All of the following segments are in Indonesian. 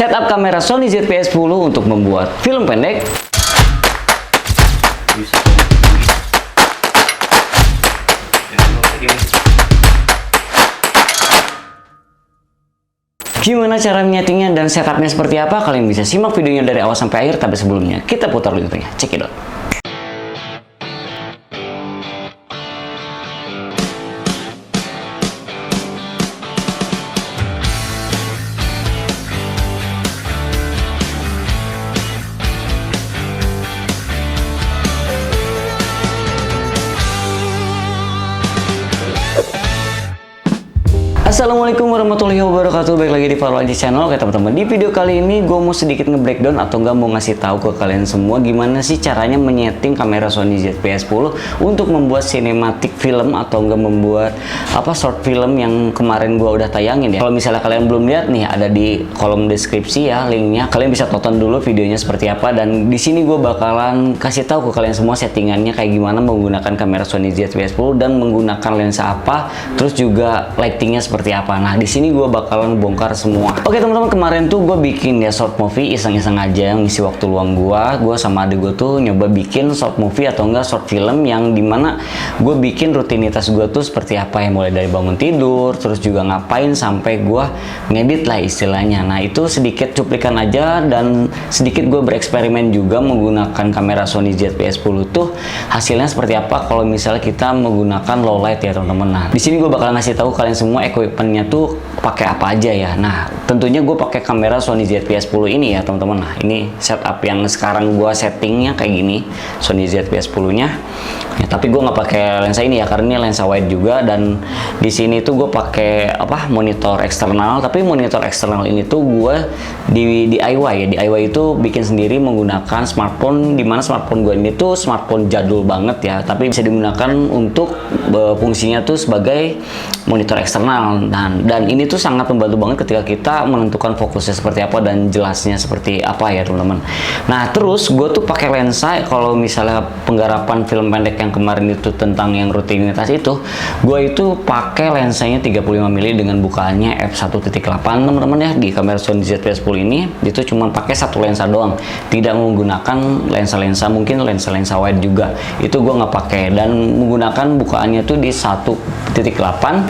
setup kamera Sony ZV-E10 untuk membuat film pendek. Gimana cara menyetingnya dan setupnya seperti apa? Kalian bisa simak videonya dari awal sampai akhir, tapi sebelumnya kita putar dulu intronya. Check it out. Assalamualaikum warahmatullahi wabarakatuh. Baik lagi di Farul Aji Channel. Oke teman-teman, di video kali ini gue mau sedikit nge-breakdown atau nggak mau ngasih tahu ke kalian semua gimana sih caranya menyeting kamera Sony ZV-E10 untuk membuat sinematik film atau nggak membuat short film yang kemarin gue udah tayangin ya. Kalau misalnya kalian belum lihat nih, ada di kolom deskripsi ya linknya. Kalian bisa tonton dulu videonya seperti apa, dan di sini gue bakalan kasih tahu ke kalian semua settingannya kayak gimana menggunakan kamera Sony ZV-E10 dan menggunakan lensa apa, terus juga lightingnya seperti apa. Nah, di sini gue bakalan bongkar semua. Oke teman-teman, kemarin tuh gue bikin ya short movie iseng-iseng aja ngisi waktu luang gue sama adik gue tuh nyoba bikin short movie atau enggak short film yang dimana gue bikin rutinitas gue tuh seperti apa ya, mulai dari bangun tidur, terus juga ngapain sampai gue ngedit lah istilahnya. Nah, itu sedikit cuplikan aja dan sedikit gue bereksperimen juga menggunakan kamera Sony ZV-E10 tuh hasilnya seperti apa kalau misalnya kita menggunakan low light ya teman-teman. Nah, di sini gue bakalan ngasih tahu kalian semua equipmentnya tuh pakai apa aja ya. Nah, tentunya gue pakai kamera Sony ZV-E10 ini ya teman-teman. Nah, ini setup yang sekarang gue settingnya kayak gini, Sony ZV-E10 nya ya, tapi gue nggak pakai lensa ini ya karena ini lensa wide juga. Dan di sini tuh gue pakai monitor eksternal, tapi monitor eksternal ini tuh gue di DIY ya. DIY itu bikin sendiri menggunakan smartphone, dimana smartphone gue ini tuh smartphone jadul banget ya, tapi bisa digunakan untuk fungsinya tuh sebagai monitor eksternal. Dan ini tuh sangat membantu banget ketika kita menentukan fokusnya seperti apa dan jelasnya seperti apa ya teman-teman. Nah, terus gue tuh pakai lensa kalau misalnya penggarapan film pendek yang kemarin itu tentang yang rutinitas itu, gue itu pakai lensanya 35 mili dengan bukaannya f1.8 teman-teman ya. Di kamera Sony ZV-E10 ini itu cuma pakai satu lensa doang, tidak menggunakan lensa-lensa, mungkin lensa-lensa wide juga itu gue nggak pakai, dan menggunakan bukaannya tuh di 1.8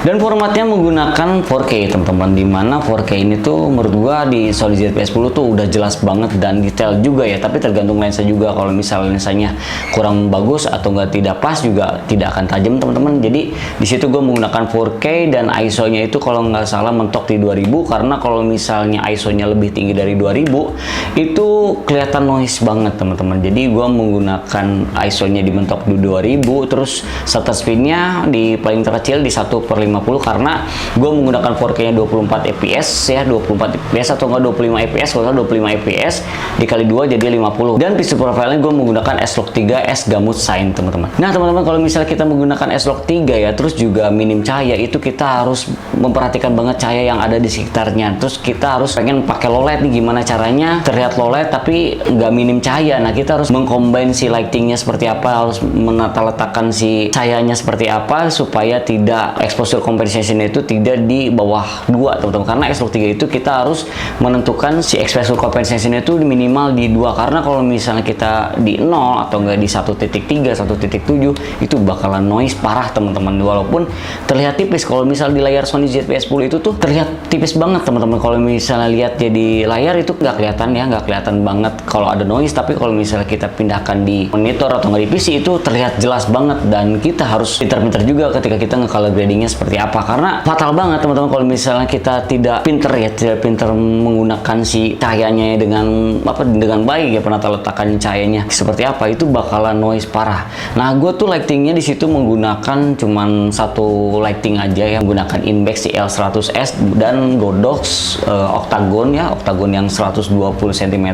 dan formatnya menggunakan 4K teman-teman, dimana 4K ini tuh menurut gua di Sony ZV-E10 tuh udah jelas banget dan detail juga ya, tapi tergantung lensa juga. Kalau misalnya lensanya kurang bagus atau nggak tidak pas juga tidak akan tajam teman-teman. Jadi di situ gue menggunakan 4K dan ISO-nya itu kalau nggak salah mentok di 2000, karena kalau misalnya ISO-nya lebih tinggi dari 2000 itu kelihatan noise banget teman-teman. Jadi gue menggunakan ISO-nya di mentok di 2000, terus shutter speed-nya di paling terkecil di 1/50 karena gue menggunakan 4K-nya 24 fps ya, 24 fps atau enggak 25 fps, kalau 25 fps dikali 2 jadi 50. Dan pixel profile-nya gue menggunakan S-Log 3 S Gamut Shine teman-teman. Nah teman-teman, kalau misalnya kita menggunakan S-Log 3 ya, terus juga minim cahaya, itu kita harus memperhatikan banget cahaya yang ada di sekitarnya. Terus kita harus pengen pakai low light nih, gimana caranya terlihat low light tapi nggak minim cahaya. Nah, kita harus mengcombine si lightingnya seperti apa, harus menata letakkan si cahayanya seperti apa supaya tidak exposure compensation itu tidak di bawah 2 teman-teman. Karena S-Log 3 itu kita harus menentukan si exposure compensation itu minimal di 2, karena kalau misalnya kita di 0 atau enggak di 1.3 1.7 itu bakalan noise parah teman-teman. Walaupun terlihat tipis, kalau misal di layar Sony ZV-E10 itu tuh terlihat tipis banget teman-teman. Kalau misalnya lihat ya di layar itu nggak kelihatan ya, nggak kelihatan banget kalau ada noise. Tapi kalau misalnya kita pindahkan di monitor atau nggak di PC itu terlihat jelas banget. Dan kita harus pinter-pinter juga ketika kita nge-color gradingnya seperti apa, karena fatal banget teman-teman kalau misalnya kita tidak pinter ya, tidak pinter menggunakan si cahayanya dengan baik ya, penata letakan cahayanya seperti apa, itu bakalan noise parah. Nah, gue tuh lightingnya di situ menggunakan cuman satu lighting aja ya, menggunakan Inbex CL100S dan Godox Octagon ya, Octagon yang 120 cm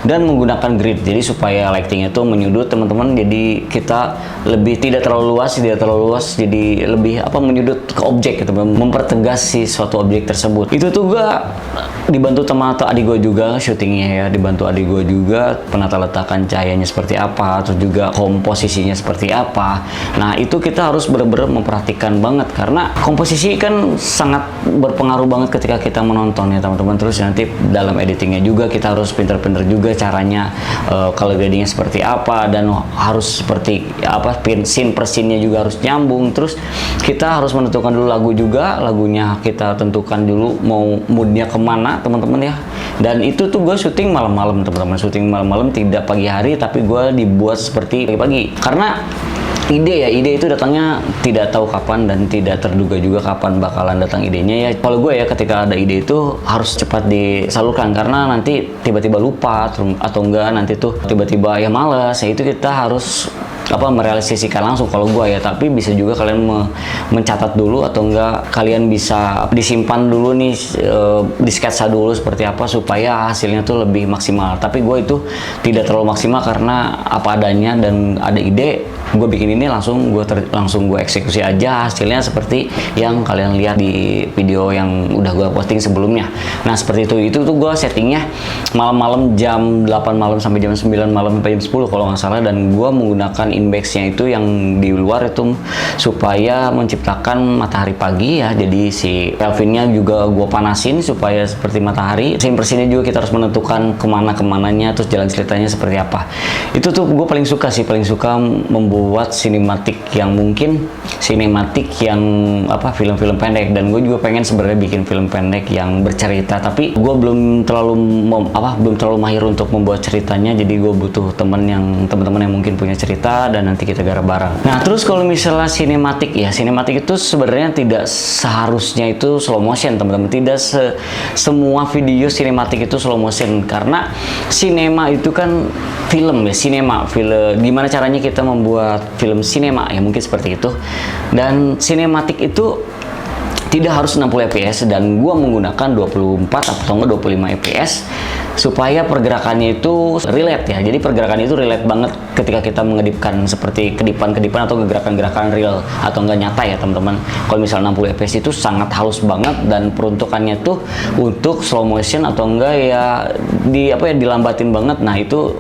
dan menggunakan grid, jadi supaya lightingnya itu menyudut teman-teman. Jadi kita lebih tidak terlalu luas, jadi lebih menyudut ke objek gitu, mempertegas si suatu objek tersebut. Itu tuh gue dibantu teman atau adik gue juga syutingnya ya, dibantu adik gue juga penata letakan cahayanya seperti apa, terus juga komposisinya seperti apa. Nah itu kita harus bener-bener memperhatikan banget karena komposisi kan sangat berpengaruh banget ketika kita menonton ya teman-teman. Terus nanti dalam editingnya juga kita harus pinter-pinter juga caranya, color gradingnya seperti apa, dan harus seperti apa, scene per scene-nya juga harus nyambung. Terus kita harus menentukan dulu lagu juga, lagunya kita tentukan dulu mau moodnya kemana teman-teman ya. Dan itu tuh gue syuting malam-malam teman-teman, syuting malam-malam, tidak pagi hari, tapi gue dibuat seperti pagi-pagi karena ide itu datangnya tidak tahu kapan dan tidak terduga juga kapan bakalan datang idenya ya. Kalau gue ya, ketika ada ide itu harus cepat disalurkan karena nanti tiba-tiba lupa atau enggak nanti tuh tiba-tiba ya males ya. Itu kita harus merealisasikan langsung kalau gue ya. Tapi bisa juga kalian mencatat dulu atau enggak kalian bisa disimpan dulu nih, di sketsa dulu seperti apa supaya hasilnya tuh lebih maksimal. Tapi gue itu tidak terlalu maksimal karena apa adanya, dan ada ide gue bikin ini langsung gue eksekusi aja, hasilnya seperti yang kalian lihat di video yang udah gue posting sebelumnya. Nah seperti itu tuh gue settingnya malam-malam jam 8 malam sampai jam 9 malam sampai jam 10 kalau nggak salah, dan gue menggunakan inbox-nya itu yang di luar itu supaya menciptakan matahari pagi ya. Jadi si Kelvinnya juga gue panasin supaya seperti matahari. Scene per scene-nya juga kita harus menentukan kemananya, terus jalan ceritanya seperti apa. Itu tuh gue paling suka membuat sinematik yang film-film pendek. Dan gue juga pengen sebenarnya bikin film pendek yang bercerita, tapi gue belum terlalu mahir untuk membuat ceritanya. Jadi gue butuh teman-teman yang mungkin punya cerita dan nanti kita garap bareng. Nah terus kalau misalnya sinematik itu sebenarnya tidak seharusnya itu slow motion teman-teman. Tidak semua video sinematik itu slow motion karena sinema itu kan film. Gimana caranya kita membuat film sinema ya, mungkin seperti itu. Dan sinematik itu tidak harus 60 fps, dan gua menggunakan 24 atau enggak 25 fps supaya pergerakannya itu relate ya. Jadi pergerakan itu relate banget ketika kita mengedipkan seperti kedipan-kedipan atau gerakan-gerakan real atau enggak nyata ya teman-teman. Kalau misalnya 60 fps itu sangat halus banget, dan peruntukannya tuh untuk slow motion atau enggak ya dilambatin banget. Nah itu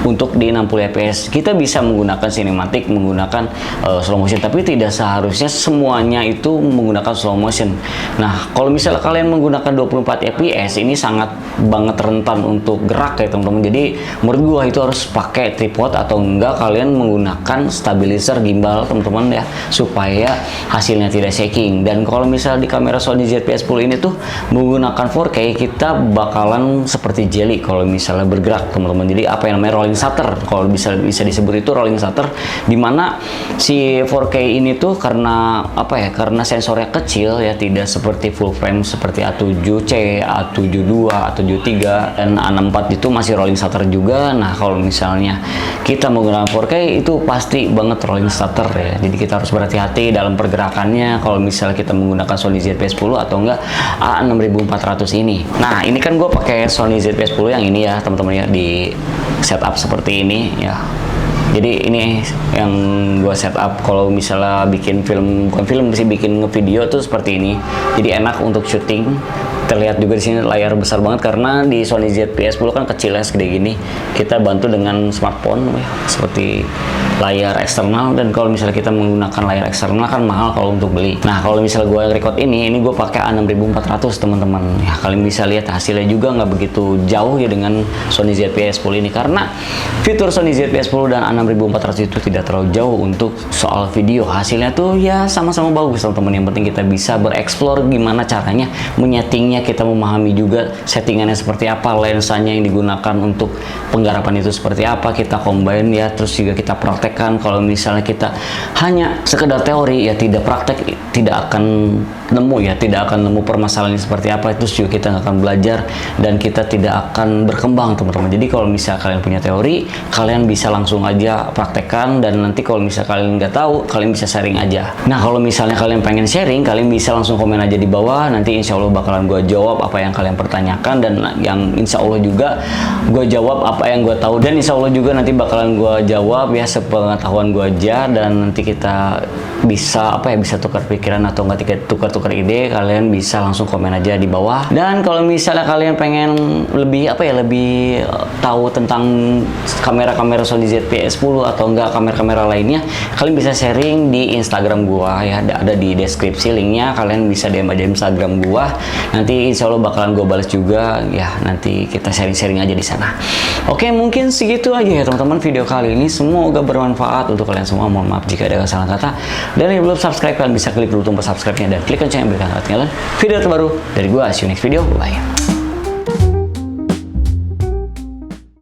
untuk di 60 fps kita bisa menggunakan sinematik, menggunakan slow motion, tapi tidak seharusnya semuanya itu menggunakan slow motion. Nah kalau misalnya kalian menggunakan 24 fps ini sangat banget rentan untuk gerak ya teman-teman. Jadi menurut gua itu harus pakai tripod atau enggak kalian menggunakan stabilizer gimbal teman-teman ya, supaya hasilnya tidak shaking. Dan kalau misalnya di kamera Sony ZV-10 ini tuh menggunakan 4K, kita bakalan seperti jelly kalau misalnya bergerak teman-teman. Jadi apa yang namanya rolling shutter, kalau bisa disebut itu rolling shutter, dimana si 4K ini tuh karena karena sensornya kecil ya, tidak seperti full frame seperti A7C, A72, A73 dan A64 itu masih rolling shutter juga. Nah kalau misalnya kita menggunakan 4K itu pasti banget rolling shutter ya. Jadi kita harus berhati-hati dalam pergerakannya kalau misalnya kita menggunakan Sony ZV-10 atau enggak A6400 ini. Nah ini kan gue pakai Sony ZV-10 yang ini ya teman-teman ya, di setup seperti ini ya. Jadi ini yang gue setup kalau misalnya bikin bikin video tuh seperti ini. Jadi enak untuk syuting. Terlihat juga di sini layar besar banget karena di Sony ZV-10 kan kecil ya, segede gini. Kita bantu dengan smartphone ya, seperti layar eksternal. Dan kalau misalnya kita menggunakan layar eksternal kan mahal kalau untuk beli. Nah kalau misalnya gue record ini gue pakai A6400 teman-teman ya. Kalian bisa lihat hasilnya juga nggak begitu jauh ya dengan Sony ZV-10 ini, karena fitur Sony ZV-10 dan A6400 itu tidak terlalu jauh untuk soal video. Hasilnya tuh ya sama-sama bagus teman-teman. Yang penting kita bisa bereksplor gimana caranya menyetingnya, kita memahami juga settingannya seperti apa, lensanya yang digunakan untuk penggarapan itu seperti apa, kita combine ya. Terus juga kita praktekkan. Kalau misalnya kita hanya sekedar teori ya, tidak praktek, tidak akan nemu permasalahannya seperti apa. Itu juga kita nggak akan belajar dan kita tidak akan berkembang teman-teman. Jadi kalau misalnya kalian punya teori, kalian bisa langsung aja praktekkan, dan nanti kalau misalnya kalian nggak tahu, kalian bisa sharing aja. Nah kalau misalnya kalian pengen sharing, kalian bisa langsung komen aja di bawah, nanti insya Allah bakalan gue jawab apa yang kalian pertanyakan, dan yang insya Allah juga gue jawab apa yang gue tahu, dan insya Allah juga nanti bakalan gue jawab ya sepengetahuan gue aja. Dan nanti kita bisa bisa tukar pikiran pikiran atau nggak tukar-tukar ide, kalian bisa langsung komen aja di bawah. Dan kalau misalnya kalian pengen lebih lebih tahu tentang kamera-kamera Sony ZV-E10 atau enggak kamera-kamera lainnya, kalian bisa sharing di Instagram gua ya, ada di deskripsi linknya. Kalian bisa DM aja Instagram gua, nanti insya Allah bakalan gua balas juga ya. Nanti kita sharing-sharing aja di sana. Oke, mungkin segitu aja ya teman-teman video kali ini. Semoga bermanfaat untuk kalian semua. Mohon maaf jika ada kesalahan kata. Dan yang belum subscribe, kalian bisa klik dulu tombol subscribe-nya dan klik lonceng yang berikan video terbaru dari gua. See you next video, bye.